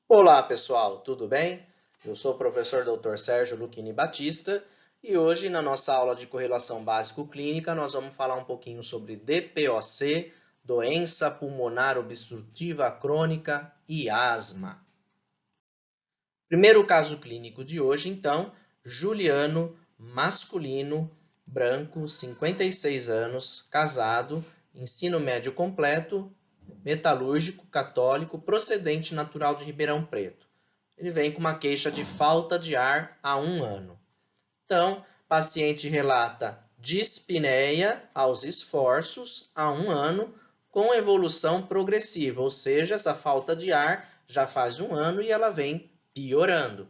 Olá, pessoal, tudo bem? Eu sou o professor Dr. Sérgio Lucchini Batista e hoje, na nossa aula de correlação básico-clínica, nós vamos falar um pouquinho sobre DPOC, doença pulmonar obstrutiva crônica e asma. Primeiro caso clínico de hoje, então, Juliano, masculino, branco, 56 anos, casado, ensino médio completo, metalúrgico, católico, procedente natural de Ribeirão Preto. Ele vem com uma queixa de falta de ar há 1 ano. Então, paciente relata dispneia aos esforços há 1 ano, com evolução progressiva, ou seja, essa falta de ar já faz 1 ano e ela vem piorando.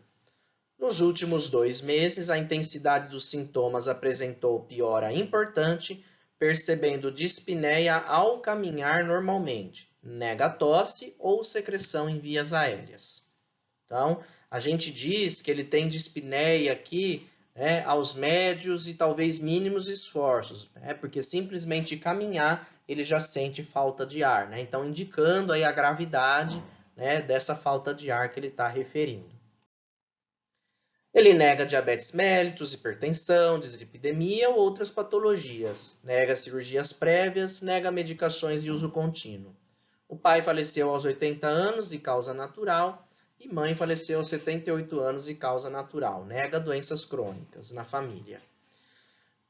Nos últimos 2 meses, a intensidade dos sintomas apresentou piora importante, percebendo dispneia ao caminhar normalmente, nega tosse ou secreção em vias aéreas. Então, a gente diz que ele tem dispneia aqui, aos médios e talvez mínimos esforços, porque simplesmente caminhar ele já sente falta de ar, então indicando aí a gravidade, dessa falta de ar que ele está referindo. Ele nega diabetes mellitus, hipertensão, dislipidemia ou outras patologias. Nega cirurgias prévias, nega medicações de uso contínuo. O pai faleceu aos 80 anos de causa natural e mãe faleceu aos 78 anos de causa natural. Nega doenças crônicas na família.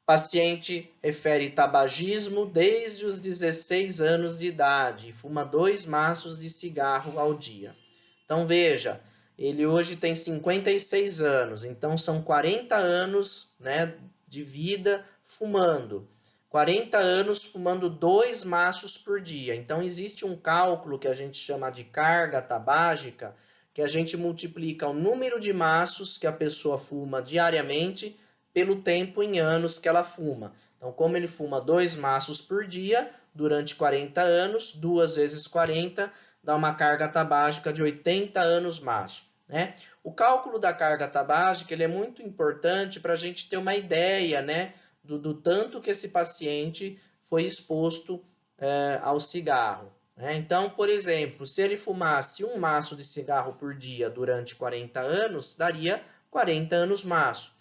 Paciente refere tabagismo desde os 16 anos de idade e fuma 2 maços de cigarro ao dia. Então veja, ele hoje tem 56 anos, então são 40 anos, de vida fumando. 40 anos fumando 2 maços por dia. Então existe um cálculo que a gente chama de carga tabágica, que a gente multiplica o número de maços que a pessoa fuma diariamente pelo tempo em anos que ela fuma. Então, como ele fuma 2 maços por dia durante 40 anos, 2 vezes 40 dá uma carga tabágica de 80 anos maço. O cálculo da carga tabágica ele é muito importante para a gente ter uma ideia do tanto que esse paciente foi exposto ao cigarro. Então, por exemplo, se ele fumasse 1 maço de cigarro por dia durante 40 anos, daria 40 anos maço.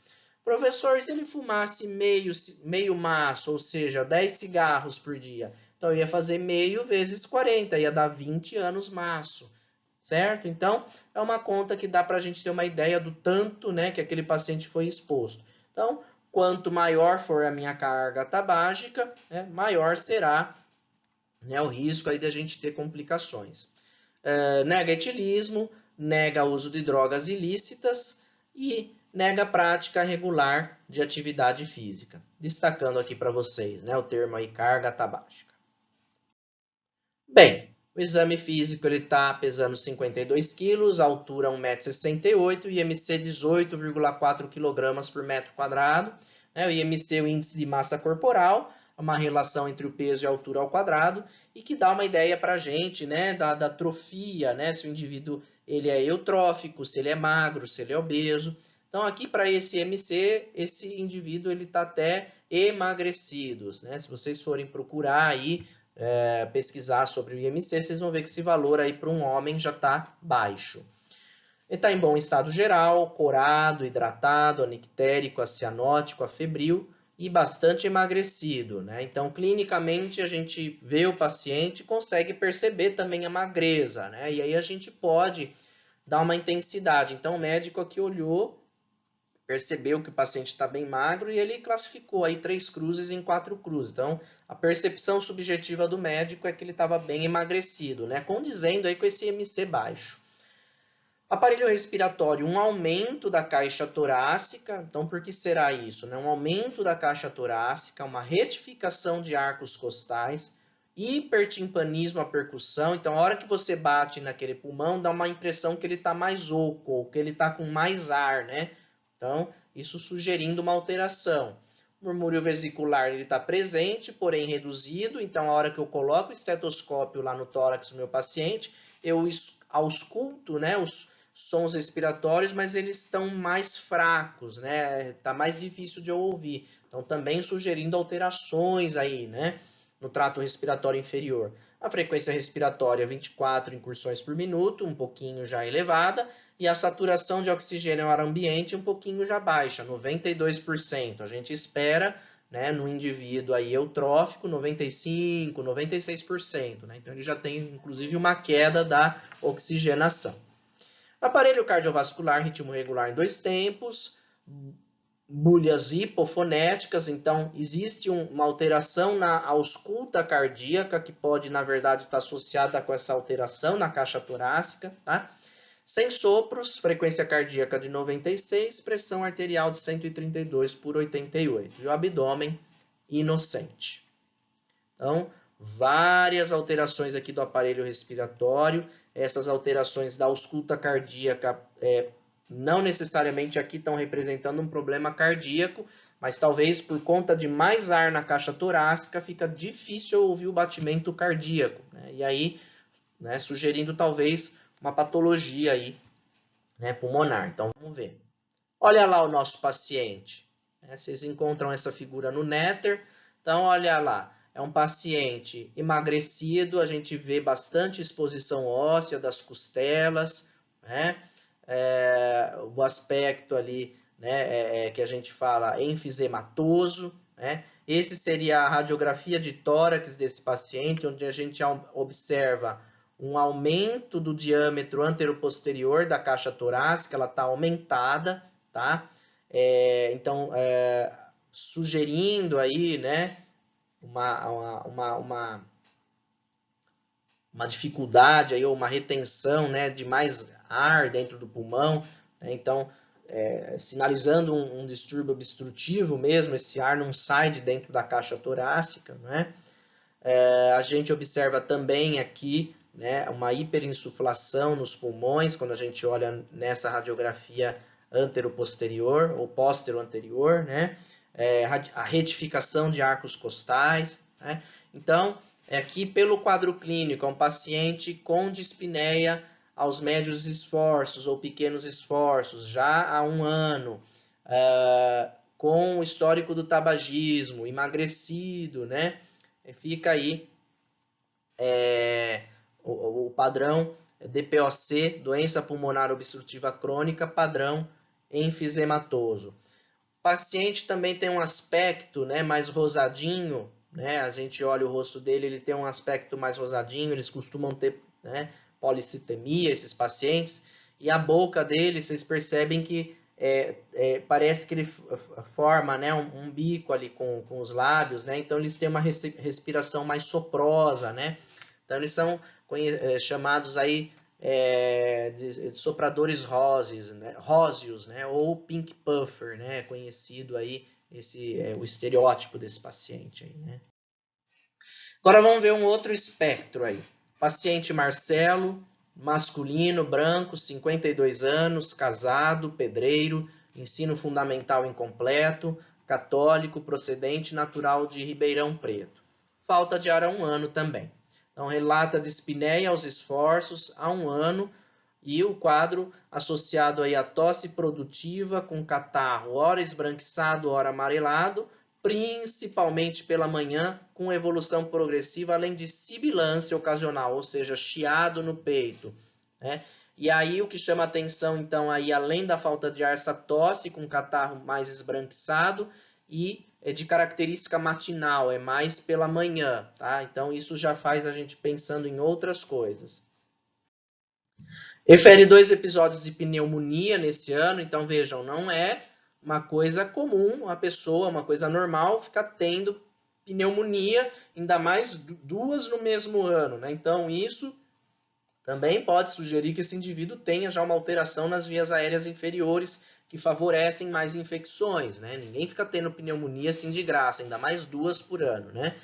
Professor, se ele fumasse meio maço, ou seja, 10 cigarros por dia, então ia fazer meio vezes 40, ia dar 20 anos maço, certo? Então, é uma conta que dá para a gente ter uma ideia do tanto que aquele paciente foi exposto. Então, quanto maior for a minha carga tabágica, maior será o risco aí de a gente ter complicações. Nega etilismo, nega uso de drogas ilícitas e nega a prática regular de atividade física. Destacando aqui para vocês o termo aí carga tabágica. Bem, o exame físico ele está pesando 52 quilos, altura 1,68 m, IMC 18,4 kg por metro quadrado. O IMC é o índice de massa corporal, uma relação entre o peso e a altura ao quadrado, e que dá uma ideia para a gente da atrofia, se o indivíduo ele é eutrófico, se ele é magro, se ele é obeso. Então, aqui para esse IMC, esse indivíduo ele está até emagrecido. Se vocês forem procurar aí, pesquisar sobre o IMC, vocês vão ver que esse valor aí para um homem já está baixo. Ele está em bom estado geral, corado, hidratado, anictérico, acianótico, afebril e bastante emagrecido. Então, clinicamente, a gente vê o paciente e consegue perceber também a magreza. E aí a gente pode dar uma intensidade. Então, o médico aqui olhou, percebeu que o paciente está bem magro e ele classificou aí 3 cruzes em 4 cruzes. Então, a percepção subjetiva do médico é que ele estava bem emagrecido, condizendo aí com esse IMC baixo. Aparelho respiratório, um aumento da caixa torácica. Então, por que será isso? Um aumento da caixa torácica, uma retificação de arcos costais, hipertimpanismo à percussão. Então, a hora que você bate naquele pulmão, dá uma impressão que ele está mais oco, ou que ele está com mais ar, Então, isso sugerindo uma alteração. O murmúrio vesicular está presente, porém reduzido. Então, a hora que eu coloco o estetoscópio lá no tórax do meu paciente, eu ausculto os sons respiratórios, mas eles estão mais fracos, Tá mais difícil de eu ouvir. Então, também sugerindo alterações aí, no trato respiratório inferior. A frequência respiratória, 24 incursões por minuto, um pouquinho já elevada, e a saturação de oxigênio no ar ambiente um pouquinho já baixa, 92%. A gente espera, né, no indivíduo aí eutrófico, 95%, 96%. Né? Então, ele já tem, inclusive, uma queda da oxigenação. Aparelho cardiovascular, ritmo regular em 2 tempos, bulhas hipofonéticas, então existe uma alteração na ausculta cardíaca, que pode, na verdade, estar associada com essa alteração na caixa torácica, tá? Sem sopros, frequência cardíaca de 96, pressão arterial de 132 por 88. E o abdômen inocente. Então, várias alterações aqui do aparelho respiratório. Essas alterações da ausculta cardíaca não necessariamente aqui estão representando um problema cardíaco, mas talvez por conta de mais ar na caixa torácica fica difícil ouvir o batimento cardíaco, né? E aí, né, sugerindo talvez uma patologia aí, né, pulmonar. Então, vamos ver. Olha lá o nosso paciente. Vocês encontram essa figura no Néter. Então, olha lá. É um paciente emagrecido, a gente vê bastante exposição óssea das costelas, né? O aspecto ali, né, que a gente fala enfisematoso, né? Esse seria a radiografia de tórax desse paciente, onde a gente observa um aumento do diâmetro anteroposterior da caixa torácica, ela está aumentada, tá? Então, sugerindo aí, né, uma dificuldade aí, ou uma retenção, né, de mais ar dentro do pulmão, né? Então, sinalizando um distúrbio obstrutivo mesmo, esse ar não sai de dentro da caixa torácica, né? A gente observa também aqui, né, uma hiperinsuflação nos pulmões, quando a gente olha nessa radiografia anteroposterior ou póstero-anterior, né? A retificação de arcos costais, né? Então, aqui pelo quadro clínico, é um paciente com dispneia aos médios esforços ou pequenos esforços, já há 1 ano, com o histórico do tabagismo, emagrecido, né? Fica aí o padrão DPOC, doença pulmonar obstrutiva crônica, padrão enfisematoso. O paciente também tem um aspecto, né, mais rosadinho, né? A gente olha o rosto dele, ele tem um aspecto mais rosadinho, eles costumam ter, né, policitemia, esses pacientes, e a boca dele, vocês percebem que parece que ele forma, né, um bico ali com os lábios, né? Então eles têm uma respiração mais soprosa, né? Então eles são chamados aí de sopradores róseos, né? Ou pink puffer, né? Conhecido aí o estereótipo desse paciente aí, né? Agora vamos ver um outro espectro aí. Paciente Marcelo, masculino, branco, 52 anos, casado, pedreiro, ensino fundamental incompleto, católico, procedente natural de Ribeirão Preto. Falta de ar há 1 ano também. Então, relata dispneia aos esforços há 1 ano e o quadro associado aí à tosse produtiva com catarro, ora esbranquiçado, ora amarelado, principalmente pela manhã, com evolução progressiva, além de sibilância ocasional, ou seja, chiado no peito, né? E aí o que chama atenção, então, aí, além da falta de ar, essa tosse com catarro mais esbranquiçado e é de característica matinal, é mais pela manhã, tá? Então, isso já faz a gente pensando em outras coisas. Refere 2 episódios de pneumonia nesse ano, então vejam, não é uma coisa comum a pessoa, uma coisa normal, ficar tendo pneumonia, ainda mais 2 no mesmo ano, né? Então, isso também pode sugerir que esse indivíduo tenha já uma alteração nas vias aéreas inferiores que favorecem mais infecções, né? Ninguém fica tendo pneumonia assim de graça, ainda mais 2 por ano, né?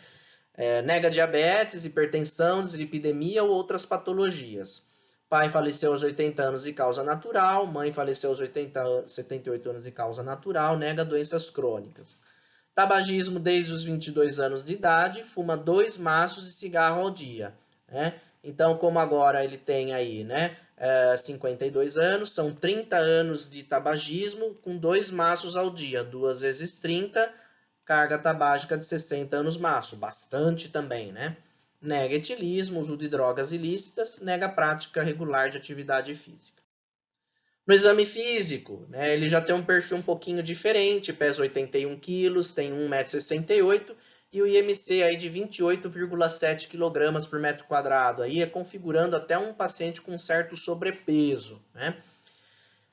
Nega diabetes, hipertensão, dislipidemia ou outras patologias. Pai faleceu aos 80 anos de causa natural, mãe faleceu aos 78 anos de causa natural, nega doenças crônicas. Tabagismo desde os 22 anos de idade, fuma 2 maços de cigarro ao dia, né? Então, como agora ele tem aí, né, 52 anos, são 30 anos de tabagismo com 2 maços ao dia, 2 vezes 30, carga tabágica de 60 anos maço, bastante também, né? nega etilismo, uso de drogas ilícitas, nega a prática regular de atividade física. No exame físico, né, ele já tem um perfil um pouquinho diferente, pesa 81 quilos, tem 1,68 m e o IMC aí de 28,7 kg por metro quadrado, aí é configurando até um paciente com certo sobrepeso, né?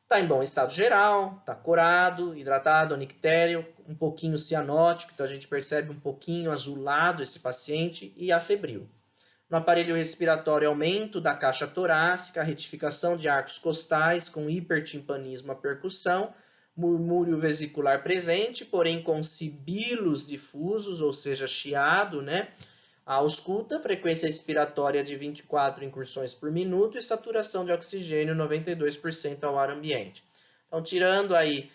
Está em bom estado geral, está corado, hidratado, anictério, um pouquinho cianótico, então a gente percebe um pouquinho azulado esse paciente e afebril. No aparelho respiratório, aumento da caixa torácica, retificação de arcos costais com hipertimpanismo à percussão, murmúrio vesicular presente, porém com sibilos difusos, ou seja, chiado, né? A ausculta, frequência respiratória de 24 incursões por minuto e saturação de oxigênio 92% ao ar ambiente. Então, tirando aí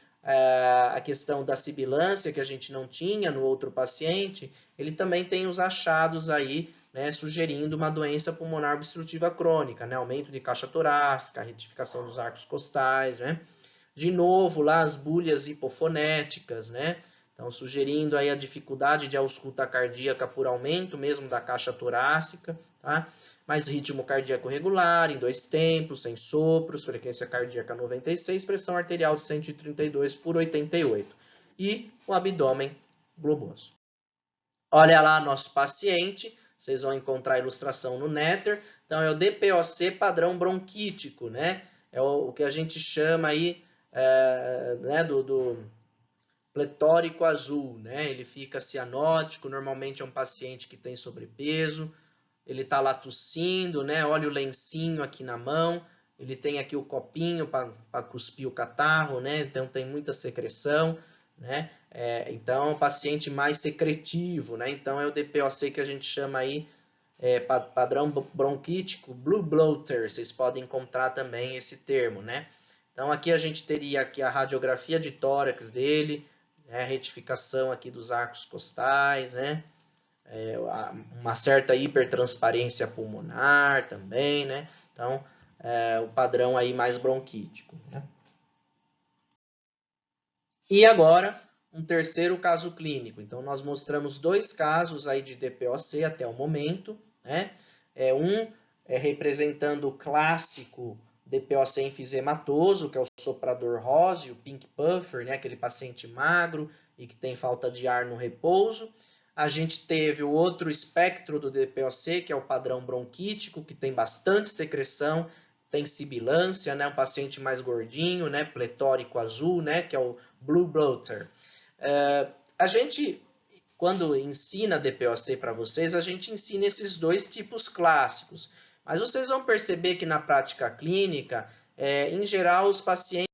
a questão da sibilância, que a gente não tinha no outro paciente, ele também tem os achados aí, né, sugerindo uma doença pulmonar obstrutiva crônica, né, aumento de caixa torácica, retificação dos arcos costais, né? De novo, lá as bulhas hipofonéticas, né? Então, sugerindo aí a dificuldade de ausculta cardíaca por aumento mesmo da caixa torácica, tá? Mais ritmo cardíaco regular, em 2 tempos, sem sopros, frequência cardíaca 96, pressão arterial de 132 por 88. E o abdômen globoso. Olha lá nosso paciente, vocês vão encontrar a ilustração no Netter. Então, é o DPOC padrão bronquítico, né? É o que a gente chama aí né, do pletórico azul, né? Ele fica cianótico, normalmente é um paciente que tem sobrepeso, ele está lá tossindo, né? Olha o lencinho aqui na mão, ele tem aqui o copinho para cuspir o catarro, né? Então tem muita secreção, né? Então é um paciente mais secretivo, né? Então é o DPOC que a gente chama aí padrão bronquítico, blue bloater, vocês podem encontrar também esse termo, né? Então aqui a gente teria aqui a radiografia de tórax dele, né? Retificação aqui dos arcos costais, né? Uma certa hipertransparência pulmonar também, né? Então, o padrão aí mais bronquítico, né? E agora, um terceiro caso clínico. Então, nós mostramos 2 casos aí de DPOC até o momento, né? Um representando o clássico DPOC enfisematoso, que é o soprador rose, o pink puffer, né? Aquele paciente magro e que tem falta de ar no repouso. A gente teve o outro espectro do DPOC, que é o padrão bronquítico, que tem bastante secreção, tem sibilância, né? Um paciente mais gordinho, né? Pletórico azul, né? Que é o blue bloater. A gente, quando ensina DPOC para vocês, a gente ensina esses 2 tipos clássicos. Mas vocês vão perceber que na prática clínica, em geral, os pacientes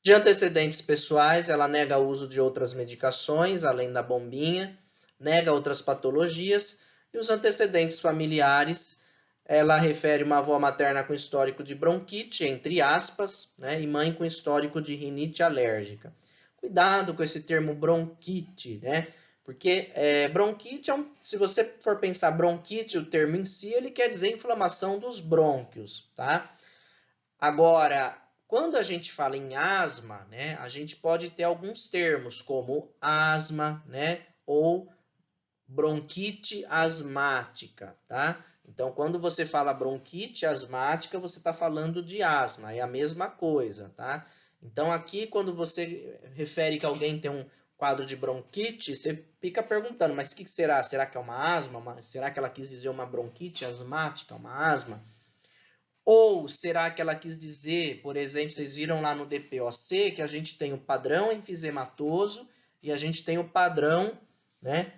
de antecedentes pessoais, ela nega o uso de outras medicações, além da bombinha, nega outras patologias, e os antecedentes familiares, ela refere uma avó materna com histórico de bronquite, entre aspas, né, e mãe com histórico de rinite alérgica. Cuidado com esse termo bronquite, né? Porque bronquite, se você for pensar bronquite, o termo em si, ele quer dizer inflamação dos brônquios, tá? Agora, quando a gente fala em asma, né, a gente pode ter alguns termos, como asma, né, ou bronquite asmática, tá? Então, quando você fala bronquite asmática, você está falando de asma, é a mesma coisa, tá? Então, aqui, quando você refere que alguém tem um quadro de bronquite, você fica perguntando, mas o que será? Será que é uma asma? Será que ela quis dizer uma bronquite asmática, uma asma? Ou será que ela quis dizer, por exemplo, vocês viram lá no DPOC que a gente tem o padrão enfisematoso e a gente tem o padrão, né,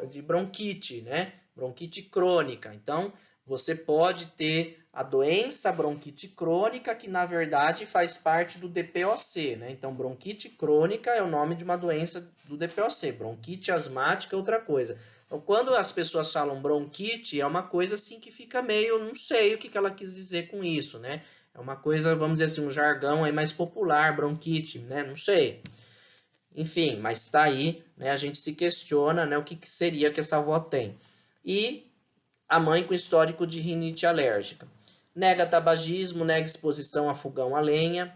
de bronquite, né? Bronquite crônica. Então, você pode ter a doença bronquite crônica, que na verdade faz parte do DPOC, né? Então, bronquite crônica é o nome de uma doença do DPOC. Bronquite asmática é outra coisa. Então, quando as pessoas falam bronquite, é uma coisa assim que fica meio, não sei o que ela quis dizer com isso, né? É uma coisa, vamos dizer assim, um jargão aí mais popular, bronquite, né? Não sei. Enfim, mas está aí, né? A gente se questiona, né? O que seria que essa avó tem. E a mãe com histórico de rinite alérgica. Nega tabagismo, nega exposição a fogão a lenha,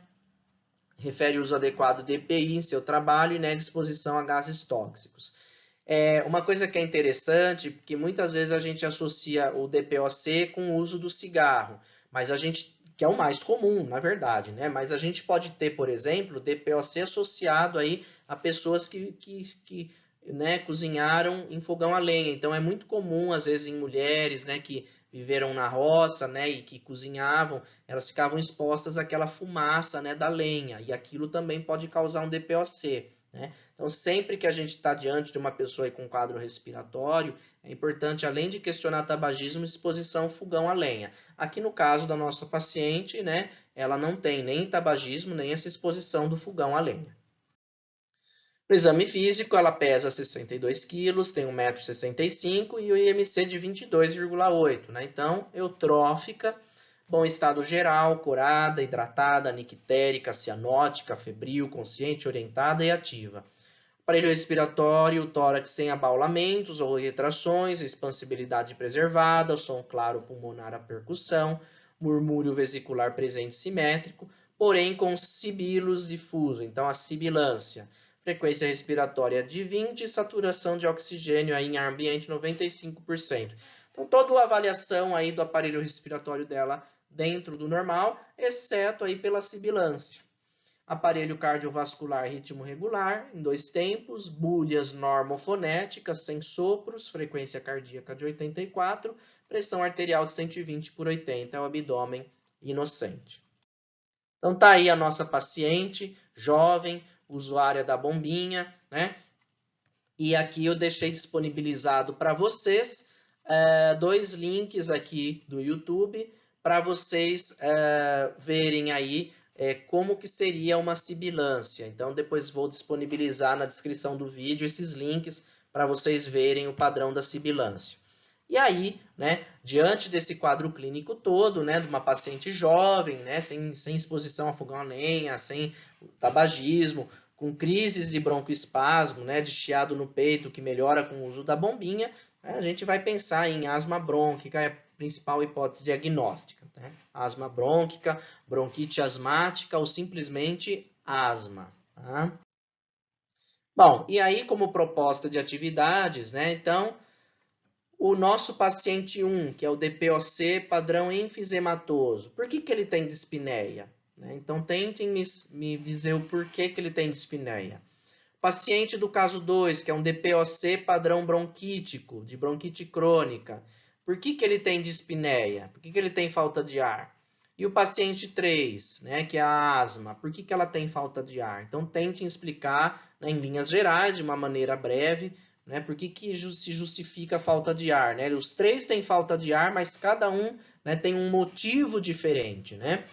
refere uso adequado de EPI em seu trabalho e nega exposição a gases tóxicos. Uma coisa que é interessante, porque muitas vezes a gente associa o DPOC com o uso do cigarro, mas que é o mais comum, na verdade, né? Mas a gente pode ter, por exemplo, DPOC associado aí a pessoas que né, cozinharam em fogão a lenha. Então é muito comum, às vezes, em mulheres, né, que viveram na roça, né, e que cozinhavam, elas ficavam expostas àquela fumaça, né, da lenha, e aquilo também pode causar um DPOC, né? Então, sempre que a gente está diante de uma pessoa com quadro respiratório, é importante, além de questionar tabagismo, exposição ao fogão a lenha. Aqui no caso da nossa paciente, né, ela não tem nem tabagismo, nem essa exposição do fogão a lenha. No exame físico, ela pesa 62 quilos, tem 1,65 m e o IMC de 22,8, né? Então, eutrófica, bom estado geral, corada, hidratada, nictérica, cianótica, febril, consciente, orientada e ativa. Aparelho respiratório, tórax sem abaulamentos ou retrações, expansibilidade preservada, som claro pulmonar à percussão, murmúrio vesicular presente simétrico, porém com sibilos difuso, então a sibilância. Frequência respiratória de 20 e saturação de oxigênio aí em ar ambiente 95%. Então, toda a avaliação aí do aparelho respiratório dela dentro do normal, exceto aí pela sibilância. Aparelho cardiovascular ritmo regular, em 2 tempos, bulhas normofonéticas, sem sopros, frequência cardíaca de 84, pressão arterial de 120 por 80, é o abdômen inocente. Então tá aí a nossa paciente, jovem, usuária da bombinha, né? E aqui eu deixei disponibilizado para vocês 2 links aqui do YouTube para vocês verem aí como que seria uma sibilância. Então, depois vou disponibilizar na descrição do vídeo esses links para vocês verem o padrão da sibilância. E aí, né, diante desse quadro clínico todo, né, de uma paciente jovem, né, sem exposição a fogão a lenha, sem tabagismo, com crises de broncoespasmo, né, de chiado no peito que melhora com o uso da bombinha, né, a gente vai pensar em asma brônquica, é a principal hipótese diagnóstica. Né? Asma brônquica, bronquite asmática ou simplesmente asma. Tá? Bom, e aí como proposta de atividades, né, então, o nosso paciente 1, que é o DPOC padrão enfisematoso, por que ele tem dispneia? Então, tentem me dizer o porquê que ele tem dispneia. Paciente do caso 2, que é um DPOC padrão bronquítico, de bronquite crônica. Por que ele tem dispneia? Por que ele tem falta de ar? E o paciente 3, né, que é a asma, por que ela tem falta de ar? Então, tentem explicar, né, em linhas gerais, de uma maneira breve, né, por que se justifica a falta de ar. Né? Os 3 têm falta de ar, mas cada um, né, tem um motivo diferente. Né?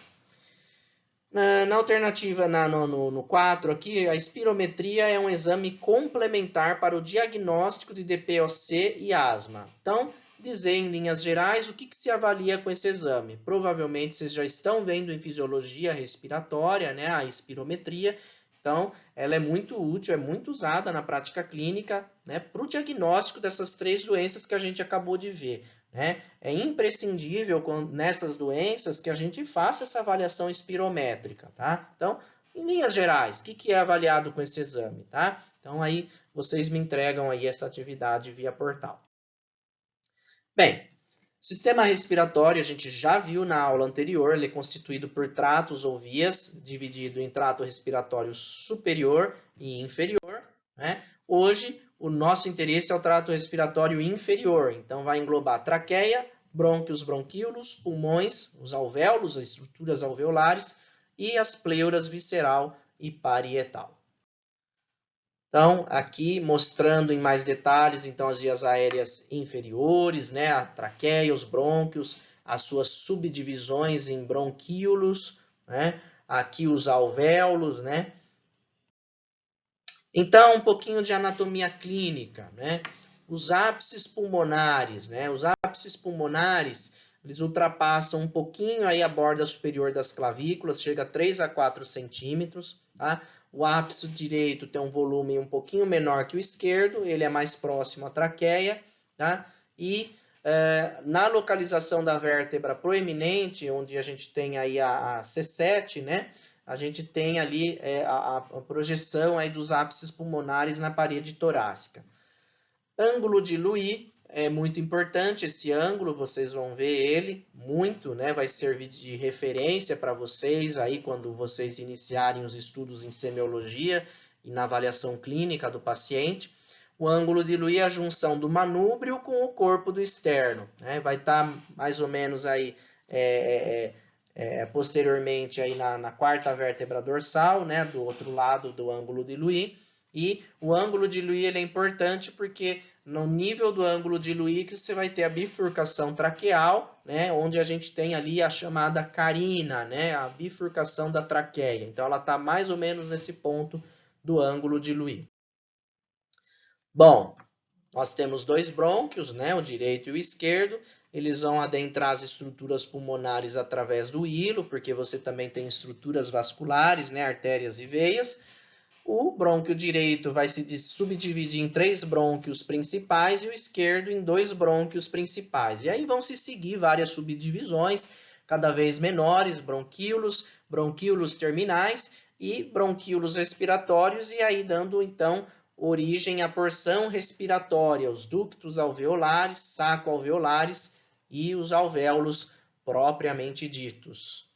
Na alternativa, no 4 aqui, a espirometria é um exame complementar para o diagnóstico de DPOC e asma. Então, dizer em linhas gerais o que se avalia com esse exame. Provavelmente vocês já estão vendo em fisiologia respiratória, né, a espirometria. Então, ela é muito útil, é muito usada na prática clínica, né, para o diagnóstico dessas 3 doenças que a gente acabou de ver. Né? É imprescindível nessas doenças que a gente faça essa avaliação espirométrica, tá? Então, em linhas gerais, o que é avaliado com esse exame, tá? Então, aí vocês me entregam aí essa atividade via portal. Bem, sistema respiratório, a gente já viu na aula anterior, ele é constituído por tratos ou vias, dividido em trato respiratório superior e inferior, né? Hoje, o nosso interesse é o trato respiratório inferior, então vai englobar traqueia, brônquios, bronquíolos, pulmões, os alvéolos, as estruturas alveolares e as pleuras visceral e parietal. Então, aqui mostrando em mais detalhes, então, as vias aéreas inferiores, né, a traqueia, os brônquios, as suas subdivisões em bronquíolos, né, aqui os alvéolos, né. Então, um pouquinho de anatomia clínica, né, os ápices pulmonares, né, os ápices pulmonares, eles ultrapassam um pouquinho aí a borda superior das clavículas, chega a 3 a 4 centímetros, tá? O ápice direito tem um volume um pouquinho menor que o esquerdo, ele é mais próximo à traqueia, tá? E na localização da vértebra proeminente, onde a gente tem aí a C7, né? A gente tem ali a projeção aí dos ápices pulmonares na parede torácica. Ângulo de Louis é muito importante, esse ângulo, vocês vão ver ele muito, né? Vai servir de referência para vocês aí quando vocês iniciarem os estudos em semiologia e na avaliação clínica do paciente. O ângulo de Louis é a junção do manúbrio com o corpo do externo, né? Vai estar mais ou menos aí posteriormente aí na quarta vértebra dorsal, né? Do outro lado do ângulo de Louis. E o ângulo de Louis ele é importante porque no nível do ângulo de Louis que você vai ter a bifurcação traqueal, né, onde a gente tem ali a chamada carina, né, a bifurcação da traqueia. Então, ela está mais ou menos nesse ponto do ângulo de Louis. Bom, nós temos dois brônquios, né, o direito e o esquerdo. Eles vão adentrar as estruturas pulmonares através do hilo, porque você também tem estruturas vasculares, né, artérias e veias. O brônquio direito vai se subdividir em 3 brônquios principais e o esquerdo em 2 brônquios principais. E aí vão se seguir várias subdivisões, cada vez menores, bronquíolos, bronquíolos terminais e bronquíolos respiratórios, e aí dando então origem à porção respiratória, os ductos alveolares, saco-alveolares e os alvéolos propriamente ditos.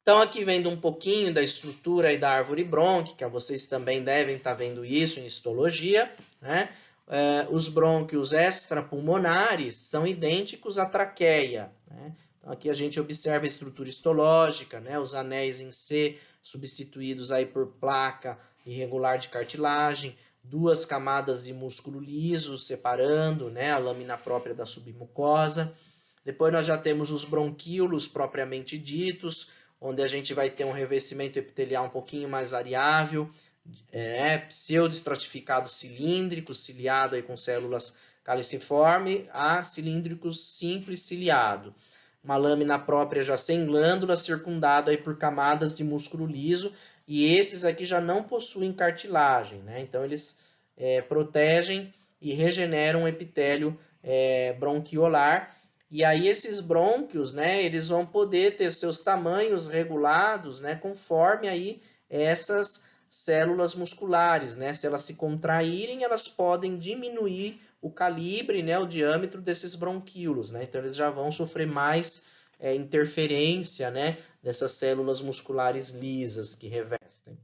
Então, aqui vendo um pouquinho da estrutura e da árvore brônquica, vocês também devem estar vendo isso em histologia, né? Os brônquios extrapulmonares são idênticos à traqueia, né? Então, aqui a gente observa a estrutura histológica, né? Os anéis em C substituídos aí por placa irregular de cartilagem, 2 camadas de músculo liso separando, né, a lâmina própria da submucosa. Depois nós já temos os bronquíolos propriamente ditos, onde a gente vai ter um revestimento epitelial um pouquinho mais variável, pseudoestratificado cilíndrico, ciliado aí com células caliciforme, a cilíndricos simples ciliado. Uma lâmina própria já sem glândula, circundada aí por camadas de músculo liso, e esses aqui já não possuem cartilagem, né? Então eles protegem e regeneram o epitélio bronquiolar. E aí esses brônquios, né, eles vão poder ter seus tamanhos regulados, né, conforme aí essas células musculares, né? Se elas se contraírem, elas podem diminuir o calibre, né, o diâmetro desses bronquíolos, né? Então eles já vão sofrer mais interferência, né, dessas células musculares lisas que revestem.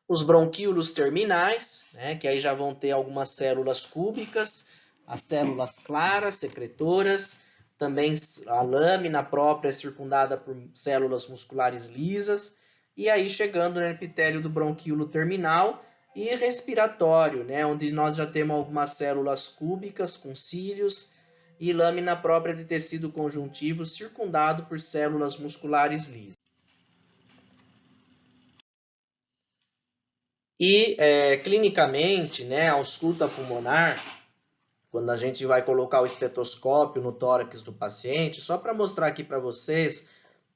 Os bronquíolos terminais, né, que aí já vão ter algumas células cúbicas, as células claras, secretoras, também a lâmina própria é circundada por células musculares lisas, e aí chegando no epitélio do bronquíolo terminal e respiratório, né, onde nós já temos algumas células cúbicas com cílios e lâmina própria de tecido conjuntivo circundado por células musculares lisas. E clinicamente, né, a ausculta pulmonar, quando a gente vai colocar o estetoscópio no tórax do paciente, só para mostrar aqui para vocês,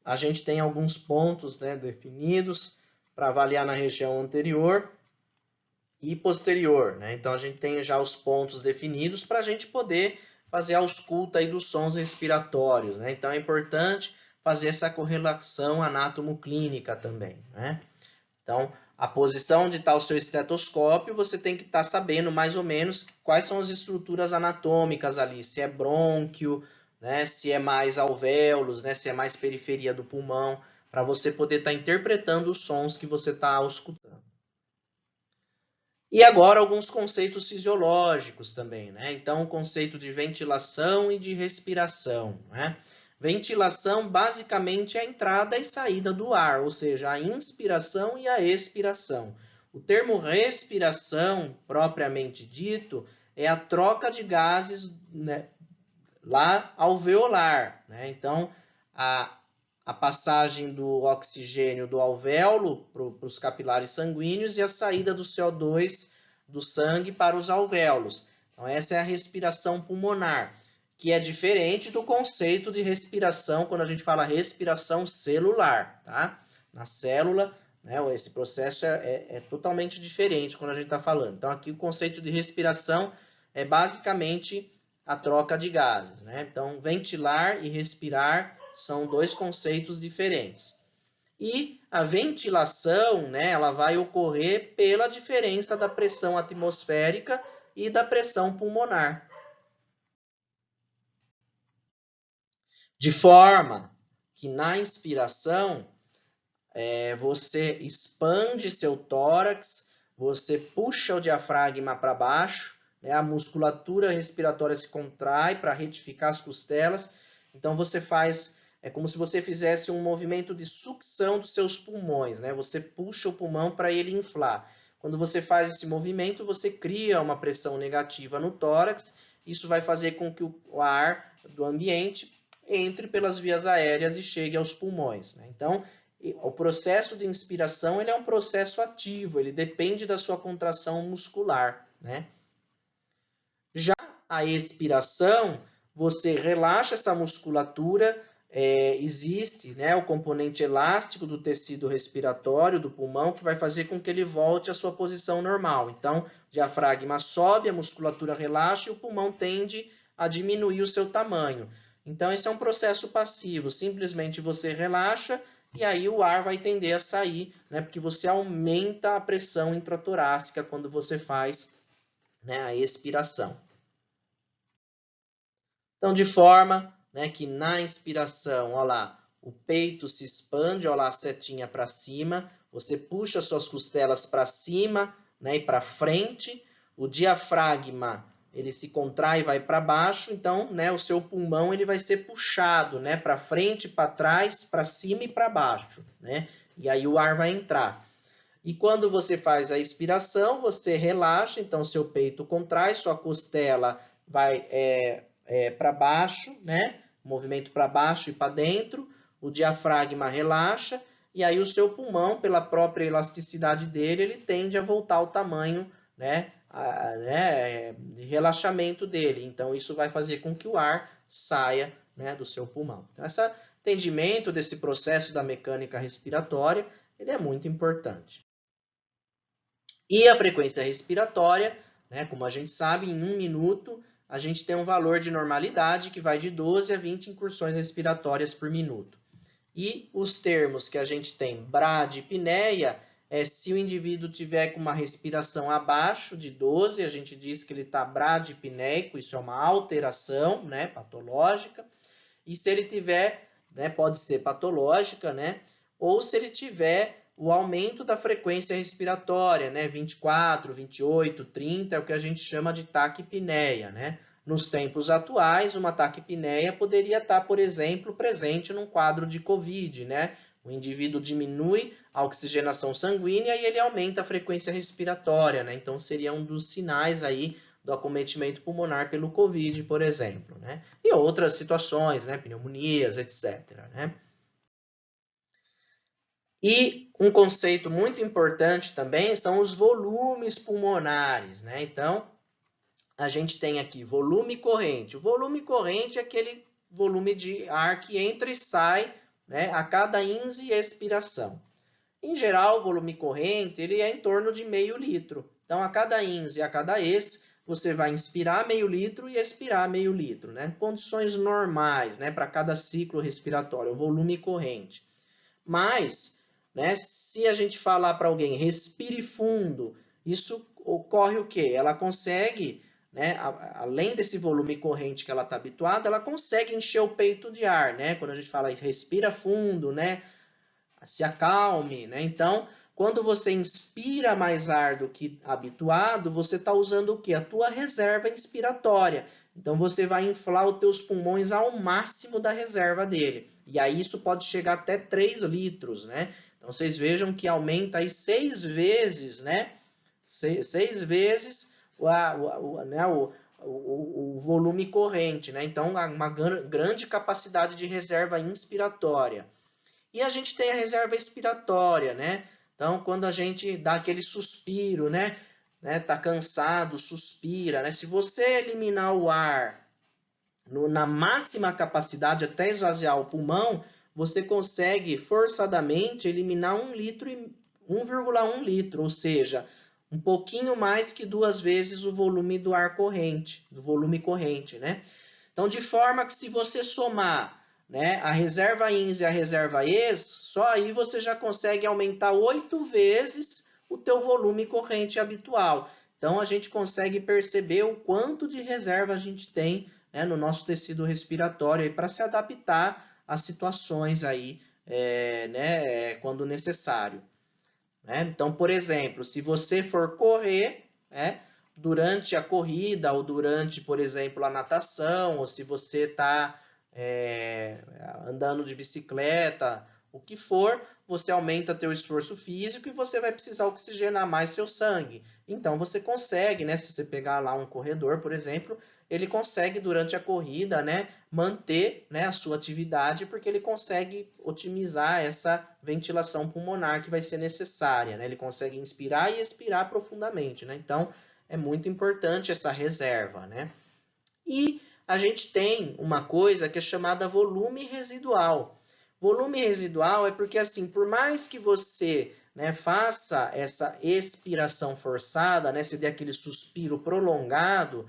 a gente tem alguns pontos, né, definidos para avaliar na região anterior e posterior, né? Então a gente tem já os pontos definidos para a gente poder fazer a ausculta aí dos sons respiratórios, né? Então é importante fazer essa correlação anátomo-clínica também, né? Então, a posição onde está o seu estetoscópio, você tem que estar sabendo mais ou menos quais são as estruturas anatômicas ali, se é brônquio, né, se é mais alvéolos, né, se é mais periferia do pulmão, para você poder estar interpretando os sons que você está auscultando. E agora alguns conceitos fisiológicos também, né? Então, o conceito de ventilação e de respiração, né? Ventilação, basicamente, é a entrada e saída do ar, ou seja, a inspiração e a expiração. O termo respiração, propriamente dito, é a troca de gases, né, lá alveolar, né? Então, a passagem do oxigênio do alvéolo para os capilares sanguíneos e a saída do CO2 do sangue para os alvéolos. Então, essa é a respiração pulmonar, que é diferente do conceito de respiração quando a gente fala respiração celular, tá? Na célula, né, esse processo é totalmente diferente quando a gente está falando. Então, aqui o conceito de respiração é basicamente a troca de gases, né? Então, ventilar e respirar são dois conceitos diferentes. E a ventilação, né, ela vai ocorrer pela diferença da pressão atmosférica e da pressão pulmonar. De forma que na inspiração, você expande seu tórax, você puxa o diafragma para baixo, né? A musculatura respiratória se contrai para retificar as costelas. Então você faz, é como se você fizesse um movimento de sucção dos seus pulmões, né? Você puxa o pulmão para ele inflar. Quando você faz esse movimento, você cria uma pressão negativa no tórax. Isso vai fazer com que o ar do ambiente entre pelas vias aéreas e chegue aos pulmões, né? Então, o processo de inspiração ele é um processo ativo, ele depende da sua contração muscular, né? Já a expiração, você relaxa essa musculatura, existe, né, o componente elástico do tecido respiratório do pulmão que vai fazer com que ele volte à sua posição normal. Então, o diafragma sobe, a musculatura relaxa e o pulmão tende a diminuir o seu tamanho. Então, esse é um processo passivo, simplesmente você relaxa e aí o ar vai tender a sair, né, porque você aumenta a pressão intratorácica quando você faz, né, a expiração. Então, de forma, né, que na inspiração, olha lá, o peito se expande, olha lá a setinha para cima, você puxa suas costelas para cima, né, e para frente, o diafragma ele se contrai e vai para baixo, então, né, o seu pulmão ele vai ser puxado, né, para frente, para trás, para cima e para baixo, né, e aí o ar vai entrar. E quando você faz a expiração, você relaxa, então seu peito contrai, sua costela vai para baixo, né? Movimento para baixo e para dentro, o diafragma relaxa, e aí o seu pulmão, pela própria elasticidade dele, ele tende a voltar ao tamanho, né? De relaxamento dele. Então, isso vai fazer com que o ar saia, né, do seu pulmão. Então, esse entendimento desse processo da mecânica respiratória, ele é muito importante. E a frequência respiratória, né, como a gente sabe, em 1 minuto, a gente tem um valor de normalidade que vai de 12 a 20 incursões respiratórias por minuto. E os termos que a gente tem, bradipneia, é se o indivíduo tiver com uma respiração abaixo de 12, a gente diz que ele está bradipneico, isso é uma alteração, né, patológica. E se ele tiver, né, pode ser patológica, né, ou se ele tiver o aumento da frequência respiratória, né, 24, 28, 30, é o que a gente chama de taquipneia, né? Nos tempos atuais, uma taquipneia poderia estar, por exemplo, presente num quadro de COVID, né? O indivíduo diminui a oxigenação sanguínea e ele aumenta a frequência respiratória, né? Então, seria um dos sinais aí do acometimento pulmonar pelo COVID, por exemplo, né? E outras situações, né? Pneumonias, etc., né? E um conceito muito importante também são os volumes pulmonares, né? Então, a gente tem aqui volume corrente. O volume corrente é aquele volume de ar que entra e sai, né, a cada ínse e expiração. Em geral, o volume corrente ele é em torno de meio litro. Então, a cada ínse e a cada ex, você vai inspirar meio litro e expirar meio litro, né? Condições normais, né, para cada ciclo respiratório, o volume corrente. Mas, né, se a gente falar para alguém respire fundo, isso ocorre o quê? Ela consegue, né, além desse volume corrente que ela está habituada, ela consegue encher o peito de ar, né? Quando a gente fala respira fundo, né, se acalme, né? Então, quando você inspira mais ar do que habituado, você está usando o quê? A tua reserva inspiratória. Então, você vai inflar os teus pulmões ao máximo da reserva dele. E aí isso pode chegar até 3 litros, né? Então, vocês vejam que aumenta aí 6 vezes, né? 6 vezes o volume corrente, né? Então, uma grande capacidade de reserva inspiratória. E a gente tem a reserva expiratória, né? Então, quando a gente dá aquele suspiro, né? Tá cansado, suspira, né? Se você eliminar o ar na máxima capacidade até esvaziar o pulmão, você consegue forçadamente eliminar 1,1 litro, ou seja, um pouquinho mais que 2 vezes o volume do ar corrente, do volume corrente, né? Então, de forma que se você somar né, a reserva ins e a reserva ex, só aí você já consegue aumentar 8 vezes o teu volume corrente habitual. Então, a gente consegue perceber o quanto de reserva a gente tem, né, no nosso tecido respiratório para se adaptar às situações aí, né, quando necessário. Né? Então, por exemplo, se você for correr, né, durante a corrida ou durante, por exemplo, a natação, ou se você está andando de bicicleta, o que for, você aumenta teu esforço físico e você vai precisar oxigenar mais seu sangue. Então, você consegue, né, se você pegar lá um corredor, por exemplo, ele consegue, durante a corrida, né, manter, né, a sua atividade, porque ele consegue otimizar essa ventilação pulmonar que vai ser necessária. Né? Ele consegue inspirar e expirar profundamente. Né? Então, é muito importante essa reserva. Né? E a gente tem uma coisa que é chamada volume residual. Volume residual é porque, assim, por mais que você, né, faça essa expiração forçada, né, se der aquele suspiro prolongado,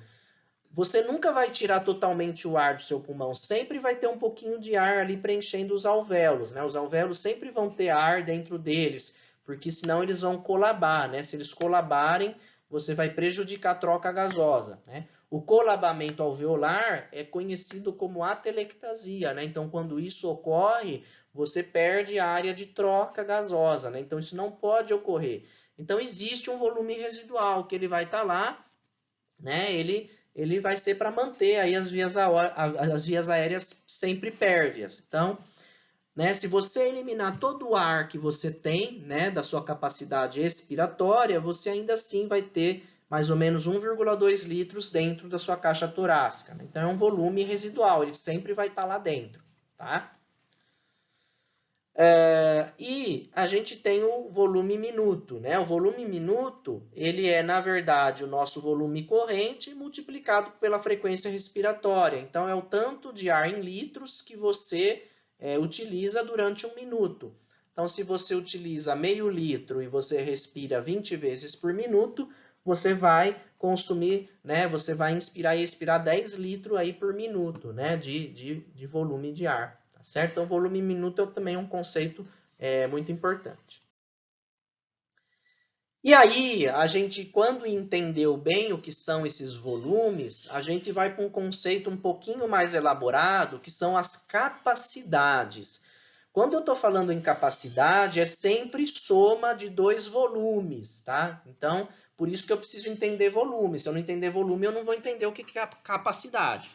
você nunca vai tirar totalmente o ar do seu pulmão, sempre vai ter um pouquinho de ar ali preenchendo os alvéolos, né? Os alvéolos sempre vão ter ar dentro deles, porque senão eles vão colabar, né? Se eles colabarem, você vai prejudicar a troca gasosa, né? O colabamento alveolar é conhecido como atelectasia, né? Então, quando isso ocorre, você perde a área de troca gasosa, né? Então, isso não pode ocorrer. Então, existe um volume residual que ele vai estar lá, né? Ele vai ser para manter aí as vias aéreas sempre pérvias. Então, né, se você eliminar todo o ar que você tem, né, da sua capacidade expiratória, você ainda assim vai ter mais ou menos 1,2 litros dentro da sua caixa torácica. Então, é um volume residual, ele sempre vai estar lá dentro, tá? E a gente tem o volume minuto, né? O volume minuto, ele é, na verdade, o nosso volume corrente multiplicado pela frequência respiratória. Então, é o tanto de ar em litros que você utiliza durante um minuto. Então, se você utiliza meio litro e você respira 20 vezes por minuto, você vai consumir, né? Você vai inspirar e expirar 10 litros aí por minuto, né? De volume de ar. Certo? Então, volume minuto também é um conceito muito importante. E aí, a gente, quando entendeu bem o que são esses volumes, a gente vai para um conceito um pouquinho mais elaborado, que são as capacidades. Quando eu estou falando em capacidade, é sempre soma de dois volumes, tá? Então, por isso que eu preciso entender volume. Se eu não entender volume, eu não vou entender o que é capacidade.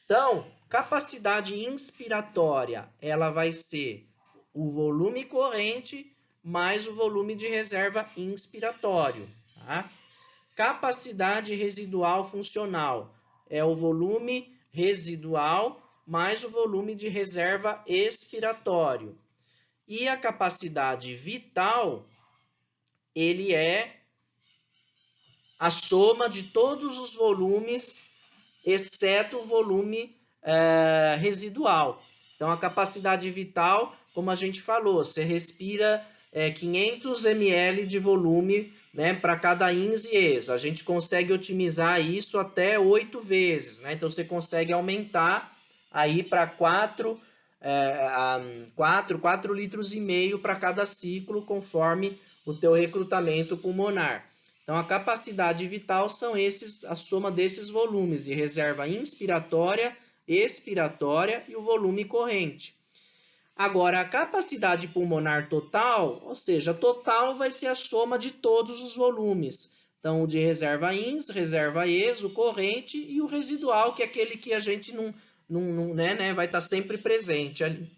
Então, capacidade inspiratória, ela vai ser o volume corrente mais o volume de reserva inspiratório. Tá? Capacidade residual funcional é o volume residual mais o volume de reserva expiratório. E a capacidade vital, ele é a soma de todos os volumes, exceto o volume residual. Então, a capacidade vital, como a gente falou, você respira 500 ml de volume, né, para cada ins e ex. A gente consegue otimizar isso até 8 vezes. Né? Então, você consegue aumentar aí para 4 litros e meio para cada ciclo, conforme o teu recrutamento pulmonar. Então, a capacidade vital são a soma desses volumes de reserva inspiratória, expiratória e o volume corrente. Agora, a capacidade pulmonar total, ou seja, total vai ser a soma de todos os volumes. Então, o de reserva ins, reserva ex, o corrente e o residual, que é aquele que a gente não vai estar sempre presente ali.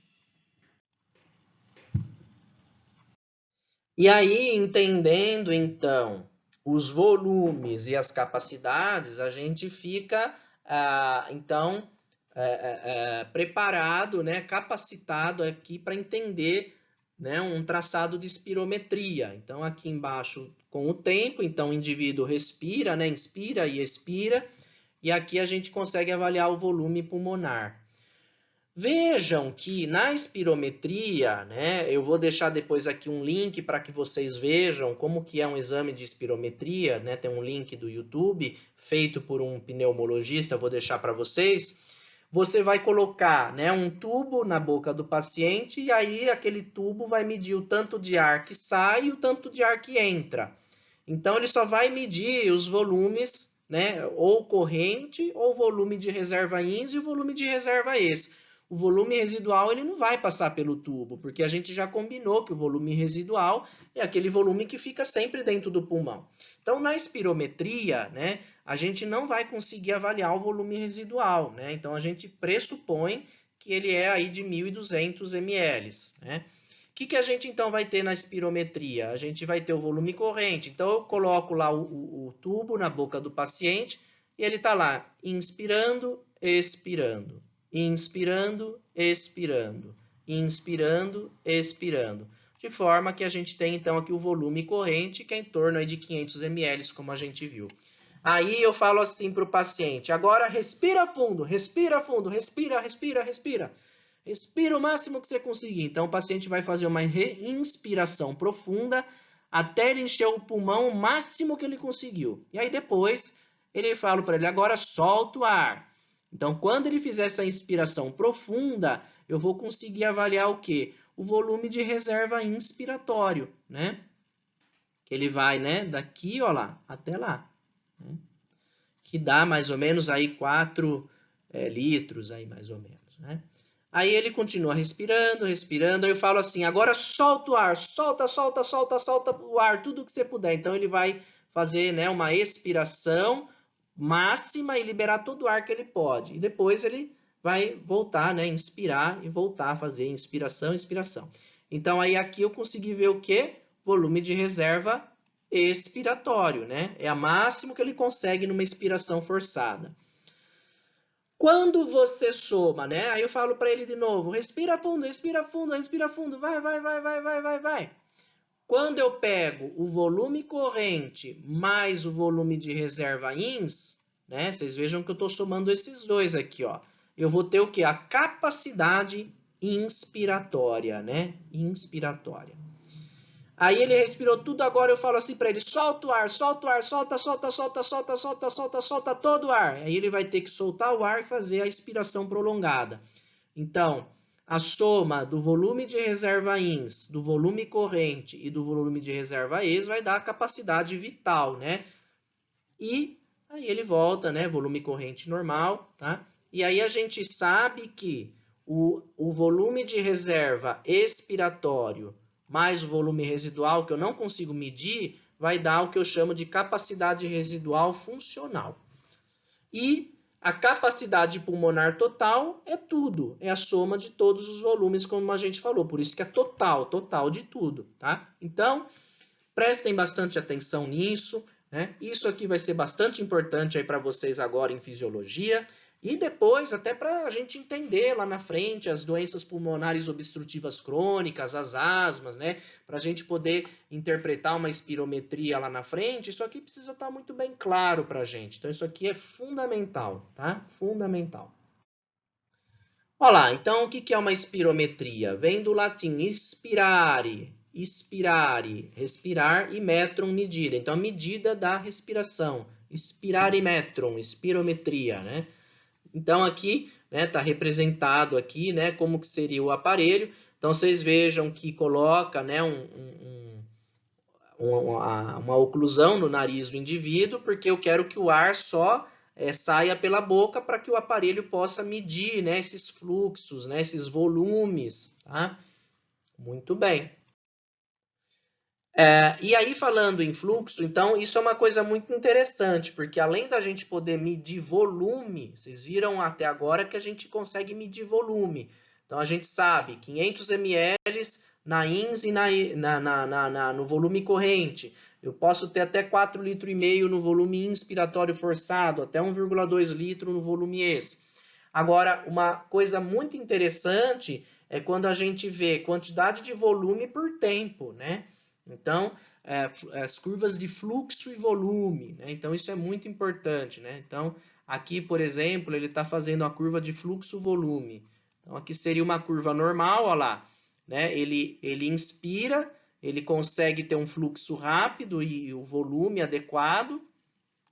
E aí, entendendo, então, os volumes e as capacidades, a gente fica, então, preparado, né, capacitado aqui para entender, né, um traçado de espirometria. Então, aqui embaixo, com o tempo, então o indivíduo respira, né, inspira e expira, e aqui a gente consegue avaliar o volume pulmonar. Vejam que na espirometria, né, eu vou deixar depois aqui um link para que vocês vejam como que é um exame de espirometria, né, tem um link do YouTube feito por um pneumologista, eu vou deixar para vocês. você vai colocar, né, um tubo na boca do paciente e aí aquele tubo vai medir o tanto de ar que sai e o tanto de ar que entra. Então, ele só vai medir os volumes, né, ou corrente ou volume de reserva ins e o volume de reserva ex. O volume residual ele não vai passar pelo tubo, porque a gente já combinou que o volume residual é aquele volume que fica sempre dentro do pulmão. Então, na espirometria, né, a gente não vai conseguir avaliar o volume residual, né? Então, a gente pressupõe que ele é aí de 1.200 ml, né? O que a gente então vai ter na espirometria? A gente vai ter o volume corrente. Então, eu coloco lá o tubo na boca do paciente e ele está lá inspirando, expirando, inspirando, expirando, inspirando, expirando. De forma que a gente tem então aqui o volume corrente, que é em torno aí de 500 ml, como a gente viu. Aí eu falo assim para o paciente, agora respira fundo, respira fundo, respira, respira, respira. Respira o máximo que você conseguir. Então, o paciente vai fazer uma inspiração profunda até ele encher o pulmão o máximo que ele conseguiu. E aí, depois, ele fala para ele, agora solta o ar. Então, quando ele fizer essa inspiração profunda, eu vou conseguir avaliar o quê? O volume de reserva inspiratório, né? Que ele vai, né, daqui, ó lá, até lá. Né? Que dá mais ou menos aí 4 litros, aí mais ou menos, né? Aí ele continua respirando, respirando. Aí eu falo assim, agora solta o ar, solta, solta, solta, solta o ar, tudo que você puder. Então ele vai fazer, né, uma expiração máxima e liberar todo o ar que ele pode. E depois ele vai voltar, né, inspirar e voltar a fazer inspiração, expiração. Então aí aqui eu consegui ver o quê? Volume de reserva expiratório, né? É o máximo que ele consegue numa expiração forçada. Quando você soma, né? Aí eu falo para ele de novo, respira fundo, respira fundo, respira fundo, vai, vai, vai, vai, vai, vai, vai. Quando eu pego o volume corrente mais o volume de reserva ins, né? Vocês vejam que eu estou somando esses dois aqui, ó. Eu vou ter o quê? A capacidade inspiratória, né? Inspiratória. Aí ele respirou tudo, agora eu falo assim para ele, solta o ar, solta o ar, solta, solta, solta, solta, solta, solta, solta todo o ar. Aí ele vai ter que soltar o ar e fazer a expiração prolongada. Então, a soma do volume de reserva ins, do volume corrente e do volume de reserva ex vai dar a capacidade vital, né? E aí ele volta, né? Volume corrente normal, tá? E aí a gente sabe que o volume de reserva expiratório mais o volume residual, que eu não consigo medir, vai dar o que eu chamo de capacidade residual funcional. E a capacidade pulmonar total é tudo, é a soma de todos os volumes, como a gente falou, por isso que é total, total de tudo, tá? Então, prestem bastante atenção nisso, né? Isso aqui vai ser bastante importante aí para vocês agora em fisiologia e depois até para a gente entender lá na frente as doenças pulmonares obstrutivas crônicas, as asmas, né? Para a gente poder interpretar uma espirometria lá na frente, isso aqui precisa estar muito bem claro para a gente. Então isso aqui é fundamental, tá? Fundamental. Olha lá, então o que é uma espirometria? Vem do latim inspirare, expirare, respirar e metron, medida. Então, a medida da respiração. Expirarimetron, espirometria, né? Então, aqui, né, está representado aqui, né, como que seria o aparelho. Então, vocês vejam que coloca, né, uma oclusão no nariz do indivíduo, porque eu quero que o ar só saia pela boca para que o aparelho possa medir, né, esses fluxos, né, esses volumes. Tá? Muito bem. E aí, falando em fluxo, então, isso é uma coisa muito interessante, porque além da gente poder medir volume, vocês viram até agora que a gente consegue medir volume. Então, a gente sabe 500 ml na INS e no volume corrente. Eu posso ter até 4,5 litros no volume inspiratório forçado, até 1,2 litro no volume ex. Agora, uma coisa muito interessante é quando a gente vê quantidade de volume por tempo, né? Então, as curvas de fluxo e volume, né? Então, isso é muito importante, né? Então, aqui, por exemplo, ele está fazendo a curva de fluxo-volume. Então, aqui seria uma curva normal, olha lá, né? Ele inspira, ele consegue ter um fluxo rápido e o volume adequado,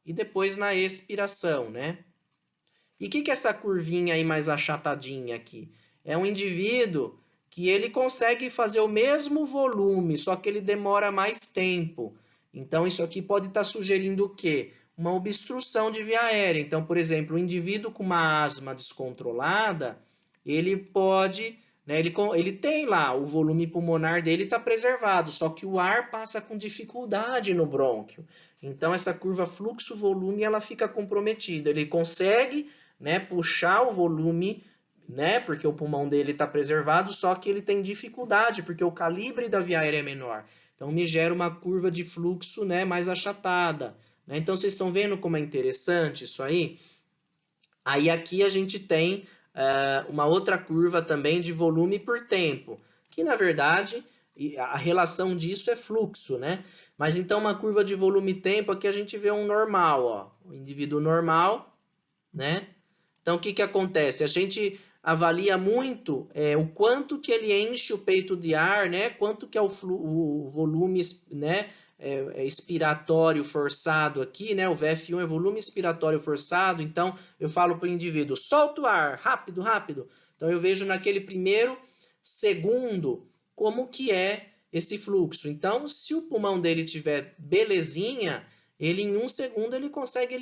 e depois na expiração, né? E o que é essa curvinha aí mais achatadinha aqui? É um indivíduo que ele consegue fazer o mesmo volume, só que ele demora mais tempo. Então, isso aqui pode estar sugerindo o quê? Uma obstrução de via aérea. Então, por exemplo, o indivíduo com uma asma descontrolada, ele pode, né, ele tem lá, o volume pulmonar dele está preservado, só que o ar passa com dificuldade no brônquio. Então, essa curva fluxo-volume, ela fica comprometida. Ele consegue, né, puxar o volume, né, porque o pulmão dele está preservado, só que ele tem dificuldade, porque o calibre da via aérea é menor. Então, me gera uma curva de fluxo, né, mais achatada. Né? Então, vocês estão vendo como é interessante isso aí? Aí, aqui a gente tem uma outra curva também de volume por tempo, que, na verdade, a relação disso é fluxo, né? Mas, então, uma curva de volume e tempo, aqui a gente vê um normal, ó, o indivíduo normal, né? Então, o que que acontece? A gente avalia muito o quanto que ele enche o peito de ar, né? Quanto que é o volume, né? Expiratório forçado aqui, né? O VF1 é volume expiratório forçado. Então, eu falo para o indivíduo, solta o ar, rápido, rápido. Então, eu vejo naquele primeiro segundo como que é esse fluxo. Então, se o pulmão dele tiver belezinha, ele em um segundo ele consegue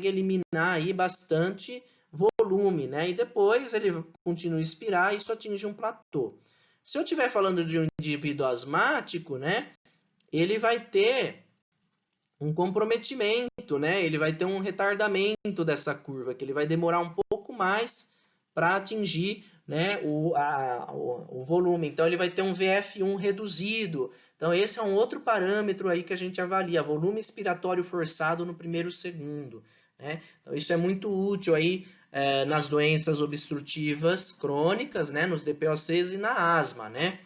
eliminar aí bastante volume, né? E depois ele continua a expirar e isso atinge um platô. Se eu estiver falando de um indivíduo asmático, né? Ele vai ter um comprometimento, né? Ele vai ter um retardamento dessa curva, que ele vai demorar um pouco mais para atingir, né, o volume. Então, ele vai ter um VF1 reduzido. Então, esse é um outro parâmetro aí que a gente avalia, volume expiratório forçado no primeiro segundo. Né? Então, isso é muito útil aí nas doenças obstrutivas crônicas, né, nos DPOCs e na asma, né?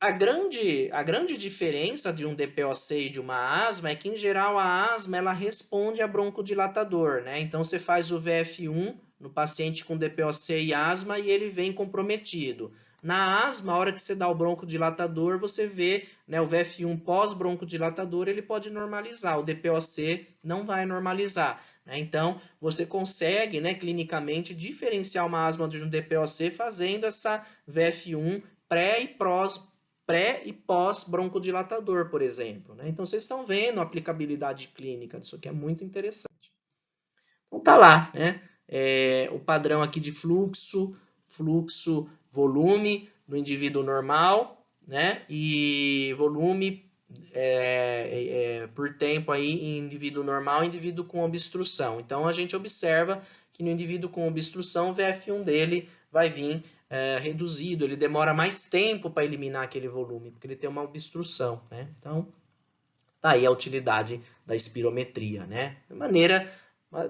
A grande diferença de um DPOC e de uma asma é que, em geral, a asma ela responde a broncodilatador, né? Então, você faz o VF1 no paciente com DPOC e asma e ele vem comprometido. Na asma, a hora que você dá o broncodilatador, você vê, né, o VF1 pós-broncodilatador, ele pode normalizar. O DPOC não vai normalizar. Né? Então, você consegue, né, clinicamente, diferenciar uma asma de um DPOC fazendo essa VF1 pré e pós-broncodilatador, por exemplo. Né? Então, vocês estão vendo a aplicabilidade clínica disso aqui, é muito interessante. Então, tá lá, né? O padrão aqui de fluxo, volume no indivíduo normal, né? E volume por tempo aí em indivíduo normal e indivíduo com obstrução. Então, a gente observa que no indivíduo com obstrução, o VF1 dele vai vir reduzido, ele demora mais tempo para eliminar aquele volume, porque ele tem uma obstrução, né? Então, tá aí a utilidade da espirometria, né? De maneira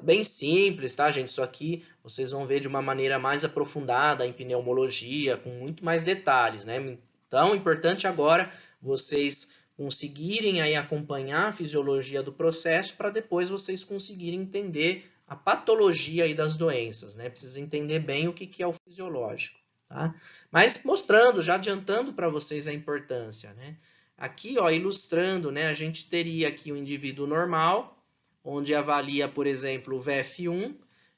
bem simples, tá, gente? Isso aqui vocês vão ver de uma maneira mais aprofundada em pneumologia, com muito mais detalhes, né? Então, importante agora vocês conseguirem aí acompanhar a fisiologia do processo para depois vocês conseguirem entender a patologia aí das doenças, né? Precisa entender bem o que é o fisiológico, tá? Mas mostrando, já adiantando para vocês a importância, né? Aqui, ó, ilustrando, né, a gente teria aqui o indivíduo normal, onde avalia, por exemplo, o VF1,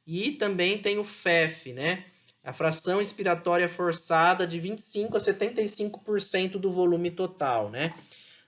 e também tem o FEF, né, a fração expiratória forçada de 25 a 75% do volume total, né?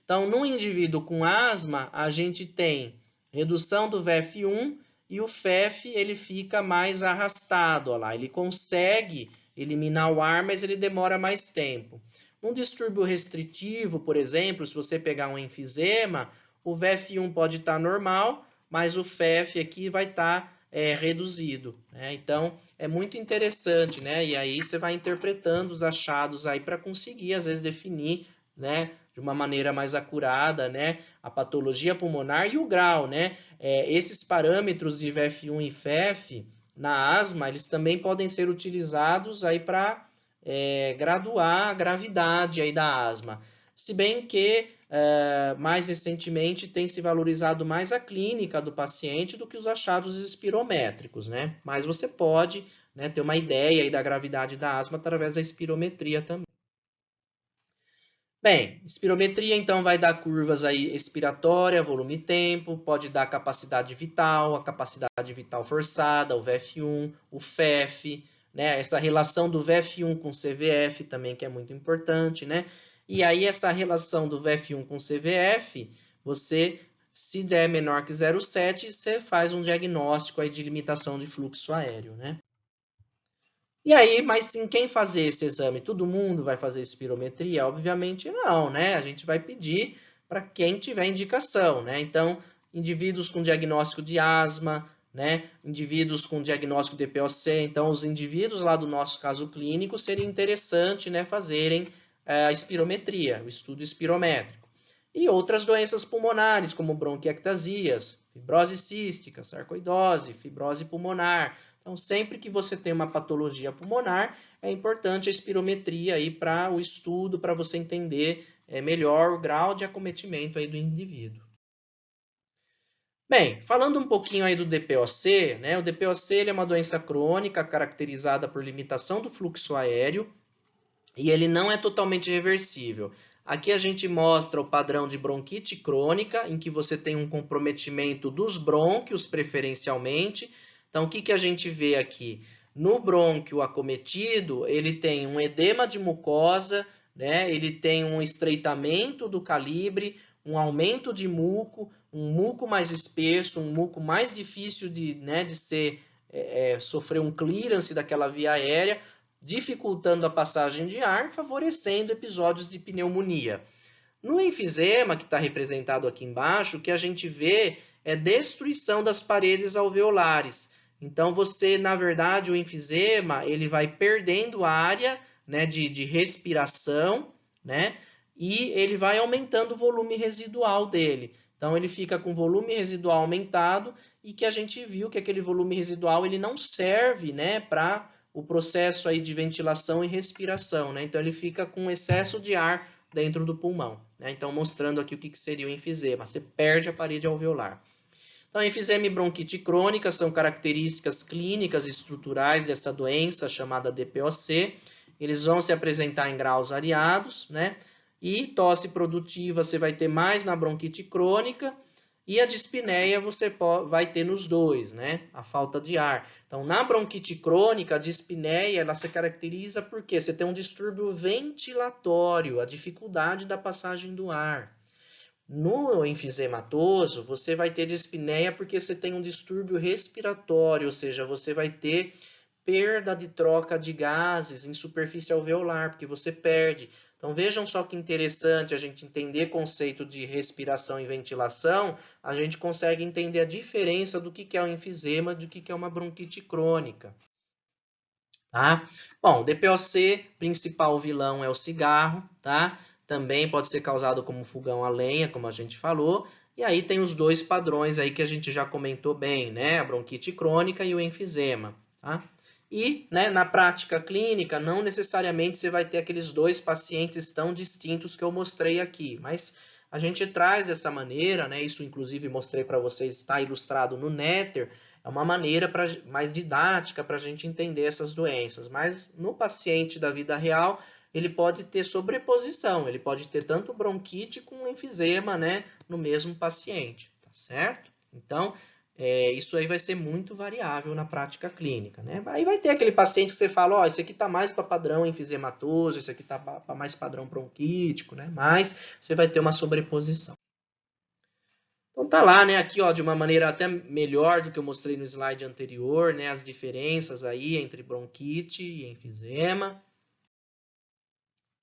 Então, no indivíduo com asma, a gente tem redução do VF1 e o FEF ele fica mais arrastado, ó lá, ele consegue eliminar o ar, mas ele demora mais tempo. Um distúrbio restritivo, por exemplo, se você pegar um enfisema, o VF1 pode estar normal, mas o FEF aqui vai estar reduzido. Né? Então, é muito interessante, né? E aí você vai interpretando os achados aí para conseguir, às vezes, definir, né, de uma maneira mais acurada, né, a patologia pulmonar e o grau, né? Esses parâmetros de VF1 e FEF na asma, eles também podem ser utilizados aí para graduar a gravidade aí da asma. Se bem que, mais recentemente, tem se valorizado mais a clínica do paciente do que os achados espirométricos, né? Mas você pode, né, ter uma ideia aí da gravidade da asma através da espirometria também. Bem, espirometria então vai dar curvas aí expiratória, volume e tempo, pode dar capacidade vital, a capacidade vital forçada, o VF1, o FEF, né? Essa relação do VF1 com CVF também que é muito importante, né? E aí essa relação do VF1 com CVF, você, se der menor que 0,7, você faz um diagnóstico aí de limitação de fluxo aéreo, né? E aí, mas sim, quem fazer esse exame? Todo mundo vai fazer espirometria? Obviamente não, né? A gente vai pedir para quem tiver indicação, né? Então, indivíduos com diagnóstico de asma, né? Indivíduos com diagnóstico de POC. Então, os indivíduos lá do nosso caso clínico seria interessante, né, fazerem a espirometria, o estudo espirométrico. E outras doenças pulmonares, como bronquiectasias, fibrose cística, sarcoidose, fibrose pulmonar. Então, sempre que você tem uma patologia pulmonar, é importante a espirometria aí para o estudo, para você entender melhor o grau de acometimento aí do indivíduo. Bem, falando um pouquinho aí do DPOC, né? O DPOC ele é uma doença crônica caracterizada por limitação do fluxo aéreo e ele não é totalmente reversível. Aqui a gente mostra o padrão de bronquite crônica, em que você tem um comprometimento dos brônquios preferencialmente. Então, o que, que a gente vê aqui? No brônquio acometido, ele tem um edema de mucosa, né? Ele tem um estreitamento do calibre, um aumento de muco, um muco mais espesso, um muco mais difícil de ser, sofrer um clearance daquela via aérea, dificultando a passagem de ar, favorecendo episódios de pneumonia. No enfisema, que está representado aqui embaixo, o que a gente vê é destruição das paredes alveolares. Então, você, na verdade, o enfisema, ele vai perdendo área, né, de respiração, né, e ele vai aumentando o volume residual dele. Então, ele fica com volume residual aumentado e que a gente viu que aquele volume residual ele não serve, né, para o processo aí de ventilação e respiração, né? Então, ele fica com excesso de ar dentro do pulmão, né? Então, mostrando aqui o que seria o enfisema. Você perde a parede alveolar. Então, enfisema e bronquite crônica são características clínicas e estruturais dessa doença chamada DPOC. Eles vão se apresentar em graus variados, né? E tosse produtiva você vai ter mais na bronquite crônica e a dispneia você vai ter nos dois, né? A falta de ar. Então, na bronquite crônica, a dispneia ela se caracteriza porque você tem um distúrbio ventilatório, a dificuldade da passagem do ar. No enfisematoso, você vai ter dispneia porque você tem um distúrbio respiratório, ou seja, você vai ter perda de troca de gases em superfície alveolar, porque você perde. Então vejam só que interessante a gente entender conceito de respiração e ventilação, a gente consegue entender a diferença do que é o enfisema do que é uma bronquite crônica. Tá? Bom, DPOC, principal vilão é o cigarro, tá? Também pode ser causado como fogão a lenha, como a gente falou. E aí tem os dois padrões aí que a gente já comentou bem, né? A bronquite crônica e o enfisema, tá? E, né, na prática clínica, não necessariamente você vai ter aqueles dois pacientes tão distintos que eu mostrei aqui, mas a gente traz dessa maneira, né? Isso inclusive mostrei para vocês, está ilustrado no Netter, é uma maneira mais didática para a gente entender essas doenças. Mas no paciente da vida real, ele pode ter sobreposição, ele pode ter tanto bronquite com enfisema, né, no mesmo paciente, tá certo? Então, isso aí vai ser muito variável na prática clínica, né? Aí vai ter aquele paciente que você fala, ó, esse aqui tá mais para padrão enfisematoso, esse aqui tá para mais padrão bronquítico, né? Mas você vai ter uma sobreposição. Então tá lá, né, aqui, ó, de uma maneira até melhor do que eu mostrei no slide anterior, né, as diferenças aí entre bronquite e enfisema.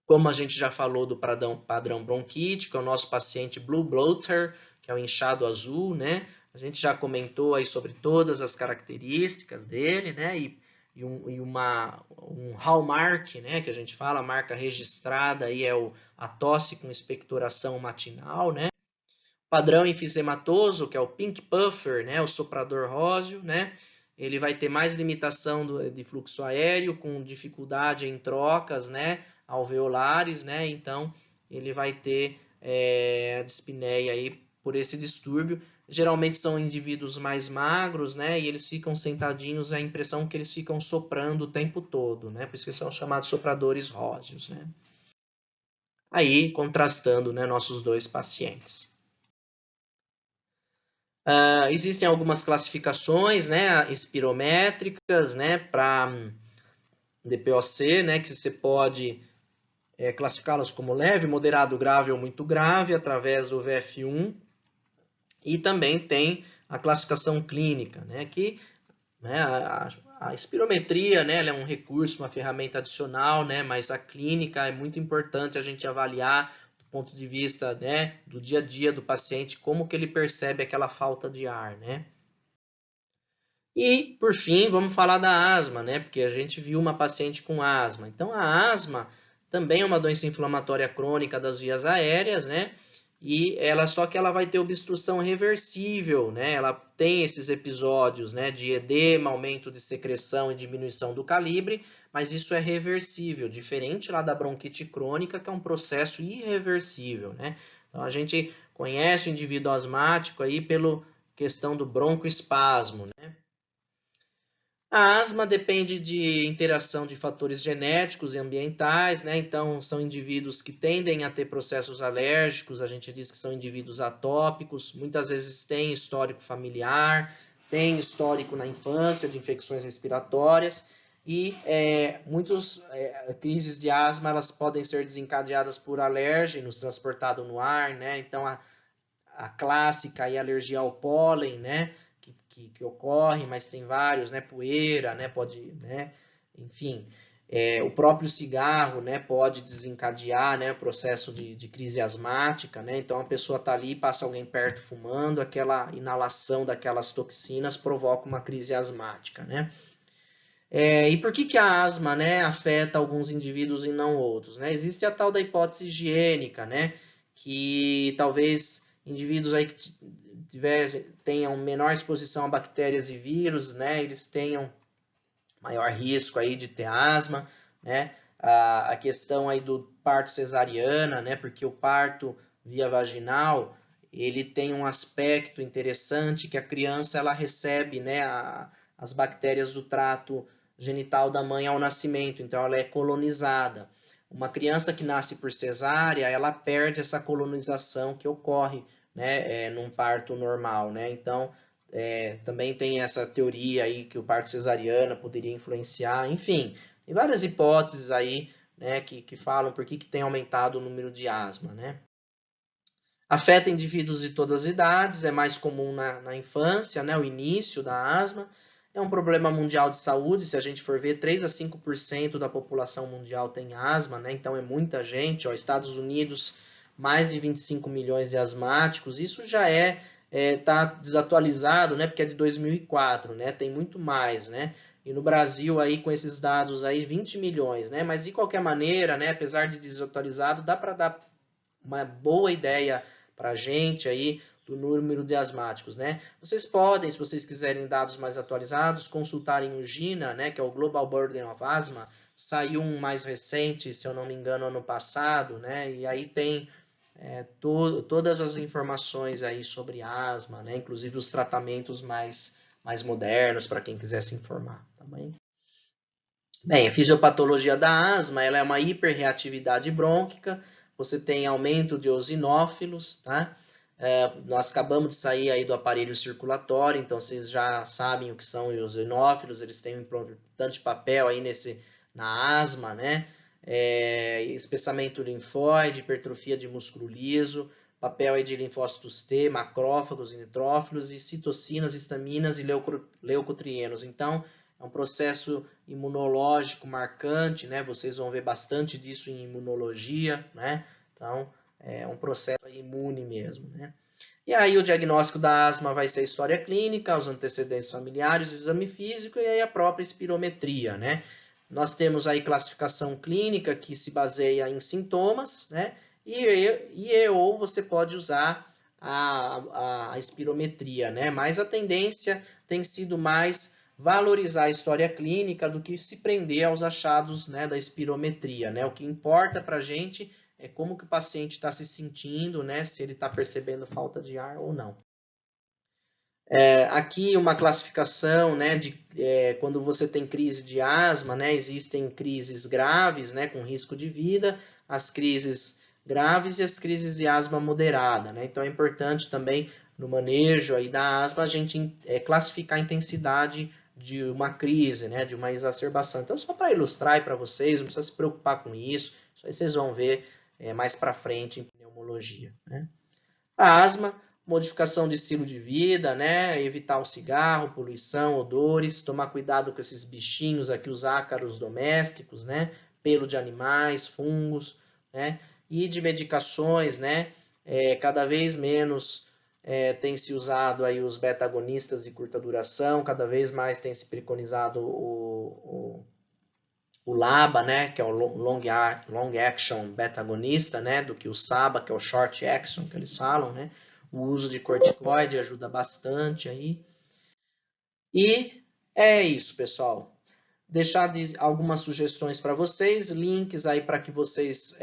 Como a gente já falou do padrão bronquítico, é o nosso paciente blue bloater, que é o inchado azul, né? A gente já comentou aí sobre todas as características dele, né? E um hallmark, né, que a gente fala, a marca registrada aí é a tosse com expectoração matinal, né? Padrão enfisematoso, que é o pink puffer, né, o soprador róseo, né, ele vai ter mais limitação de fluxo aéreo, com dificuldade em trocas, né, alveolares, né, então ele vai ter a dispneia aí por esse distúrbio. Geralmente são indivíduos mais magros, né, e eles ficam sentadinhos, a impressão que eles ficam soprando o tempo todo, né, por isso que são chamados sopradores róseos, né. aí contrastando, né, nossos dois pacientes. Existem algumas classificações, né, espirométricas, né, para DPOC, né, que você pode classificá-los como leve, moderado, grave ou muito grave, através do VF1. E também tem a classificação clínica, né, que né, a espirometria, né, ela é um recurso, uma ferramenta adicional, né, mas a clínica é muito importante a gente avaliar do ponto de vista, né, do dia a dia do paciente, como que ele percebe aquela falta de ar, né. E, por fim, vamos falar da asma, né, porque a gente viu uma paciente com asma. Então, a asma também é uma doença inflamatória crônica das vias aéreas, né, e só que ela vai ter obstrução reversível, né? Ela tem esses episódios, né, de edema, aumento de secreção e diminuição do calibre, mas isso é reversível, diferente lá da bronquite crônica, que é um processo irreversível, né? Então a gente conhece o indivíduo asmático aí pela questão do broncoespasmo, né? A asma depende de interação de fatores genéticos e ambientais, né? Então, são indivíduos que tendem a ter processos alérgicos, a gente diz que são indivíduos atópicos, muitas vezes têm histórico familiar, tem histórico na infância de infecções respiratórias e muitas crises de asma elas podem ser desencadeadas por alérgenos transportados no ar, né? Então, a clássica e alergia ao pólen, né? Que ocorre, mas tem vários, né? Poeira, né? Pode, né? Enfim, o próprio cigarro, né? Pode desencadear, né? O processo de crise asmática, né? Então a pessoa tá ali, passa alguém perto fumando, aquela inalação daquelas toxinas provoca uma crise asmática, né? E por que a asma, né, afeta alguns indivíduos e não outros, né? Existe a tal da hipótese higiênica, né? Que talvez indivíduos aí que tenham menor exposição a bactérias e vírus, né? Eles tenham maior risco aí de ter asma, né? A questão aí do parto cesariana, né? Porque o parto via vaginal, ele tem um aspecto interessante que a criança ela recebe, né? As bactérias do trato genital da mãe ao nascimento, então ela é colonizada. Uma criança que nasce por cesárea, ela perde essa colonização que ocorre, né, num parto normal, né? Então, também tem essa teoria aí que o parto cesariana poderia influenciar, enfim, tem várias hipóteses aí, né, que falam por que tem aumentado o número de asma, né? Afeta indivíduos de todas as idades, é mais comum na infância, né, o início da asma. É um problema mundial de saúde, se a gente for ver, 3 a 5% da população mundial tem asma, né? Então é muita gente. Ó, Estados Unidos, mais de 25 milhões de asmáticos, isso já tá desatualizado, né? Porque é de 2004, né? Tem muito mais, né? E no Brasil, aí, com esses dados aí, 20 milhões, né? Mas de qualquer maneira, né? Apesar de desatualizado, dá para dar uma boa ideia para a gente aí do número de asmáticos, né? Vocês podem, se vocês quiserem dados mais atualizados, consultarem o GINA, né, que é o Global Burden of Asthma, saiu um mais recente, se eu não me engano, ano passado, né, e aí tem todas as informações aí sobre asma, né, inclusive os tratamentos mais modernos para quem quiser se informar, tá bem? Bem, a fisiopatologia da asma, ela é uma hiperreatividade brônquica, você tem aumento de eosinófilos, tá? Nós acabamos de sair aí do aparelho circulatório, então vocês já sabem o que são os eosinófilos, eles têm um importante papel aí na asma, né? Espessamento linfóide, hipertrofia de músculo liso, papel aí de linfócitos T, macrófagos e neutrófilos, e citocinas, histaminas e leucotrienos. Então, é um processo imunológico marcante, né? Vocês vão ver bastante disso em imunologia, né? Então, é um processo imune mesmo, né? E aí o diagnóstico da asma vai ser a história clínica, os antecedentes familiares, o exame físico e aí a própria espirometria, né? Nós temos aí classificação clínica que se baseia em sintomas, né? Ou você pode usar a espirometria, né? Mas a tendência tem sido mais valorizar a história clínica do que se prender aos achados, né, da espirometria, né? O que importa para a gente é como que o paciente está se sentindo, né? Se ele está percebendo falta de ar ou não. Aqui uma classificação, né, de quando você tem crise de asma, né, existem crises graves, né, com risco de vida, as crises graves e as crises de asma moderada, né? Então é importante também no manejo aí da asma a gente classificar a intensidade de uma crise, né? De uma exacerbação. Então só para ilustrar para vocês, não precisa se preocupar com isso, isso aí vocês vão ver mais para frente em pneumologia, né? A asma, modificação de estilo de vida, né? Evitar o cigarro, poluição, odores, tomar cuidado com esses bichinhos aqui, os ácaros domésticos, né? Pelo de animais, fungos, né? E de medicações, né? Cada vez menos tem se usado aí os beta-agonistas de curta duração, cada vez mais tem se preconizado o LABA, né, que é o long action beta-agonista, né, do que o SABA, que é o short action, que eles falam, né. O uso de corticoide ajuda bastante aí. E é isso, pessoal. Deixar algumas sugestões para vocês, links aí para que vocês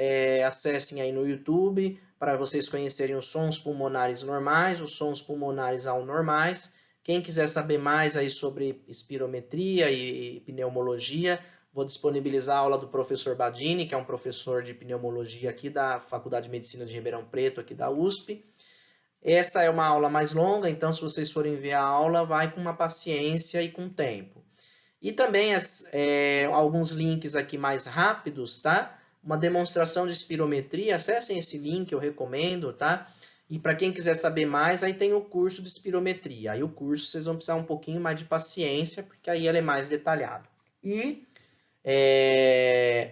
acessem aí no YouTube, para vocês conhecerem os sons pulmonares normais, os sons pulmonares anormais. Quem quiser saber mais aí sobre espirometria e pneumologia, vou disponibilizar a aula do professor Badini, que é um professor de pneumologia aqui da Faculdade de Medicina de Ribeirão Preto, aqui da USP. Essa é uma aula mais longa, então se vocês forem ver a aula, vai com uma paciência e com tempo. E também alguns links aqui mais rápidos, tá? Uma demonstração de espirometria, acessem esse link, eu recomendo, tá? E para quem quiser saber mais, aí tem o curso de espirometria. Aí o curso vocês vão precisar um pouquinho mais de paciência, porque aí ele é mais detalhado. E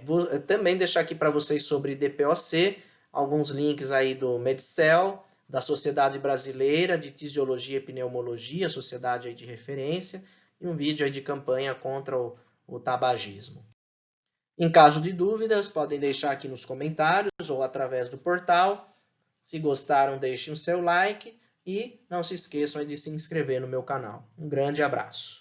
vou também deixar aqui para vocês sobre DPOC, alguns links aí do Medcel, da Sociedade Brasileira de Tisiologia e Pneumologia, sociedade aí de referência, e um vídeo aí de campanha contra o tabagismo. Em caso de dúvidas, podem deixar aqui nos comentários ou através do portal. Se gostaram, deixem o seu like e não se esqueçam de se inscrever no meu canal. Um grande abraço.